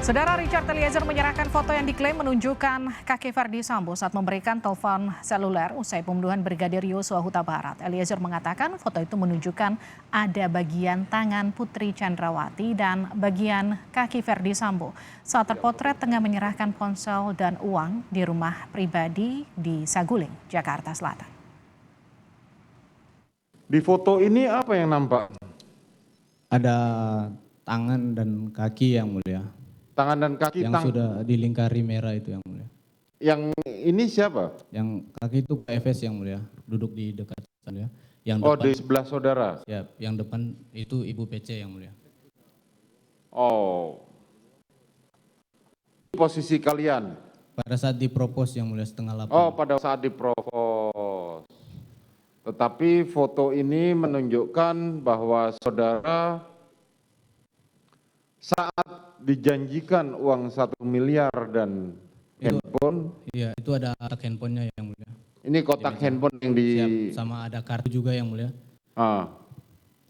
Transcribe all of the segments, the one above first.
Saudara Richard Eliezer menyerahkan foto yang diklaim menunjukkan kaki Verdi Sambo saat memberikan telepon seluler usai pembunuhan Brigadir Yosua Huta Barat. Eliezer mengatakan foto itu menunjukkan ada bagian tangan Putri Chandrawati dan bagian kaki Verdi Sambo saat terpotret tengah menyerahkan ponsel dan uang di rumah pribadi di Saguling, Jakarta Selatan. Di foto ini apa yang nampak? Ada tangan dan kaki yang mulia. Tangan dan kaki yang sudah dilingkari merah itu yang mulia. Yang ini siapa? Yang kaki itu Pak Efes yang mulia, duduk di dekat saya. Yang Oh, depan, di sebelah saudara. ya, yang depan itu Ibu PC yang mulia. Oh. Posisi kalian? Pada saat dipropos yang mulia setengah 8. Oh, pada saat diprovos. Tetapi foto ini menunjukkan bahwa saudara saat dijanjikan uang 1 miliar dan handphone. Iya, itu ada kotak handphonenya yang mulia. Ini kotak handphone yang di... Siap, sama ada kartu juga yang mulia. Ah.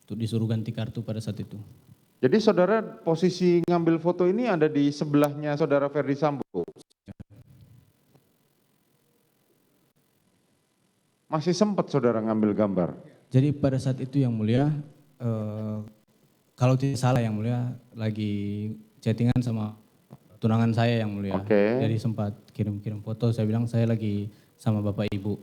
Untuk disuruh ganti kartu pada saat itu. Jadi saudara posisi ngambil foto ini ada di sebelahnya saudara Verdi Sambo. Masih sempat saudara ngambil gambar? Jadi pada saat itu yang mulia, kalau tidak salah yang mulia, lagi chattingan sama tunangan saya yang mulia. Oke. Jadi sempat kirim-kirim foto, saya bilang saya lagi sama bapak ibu.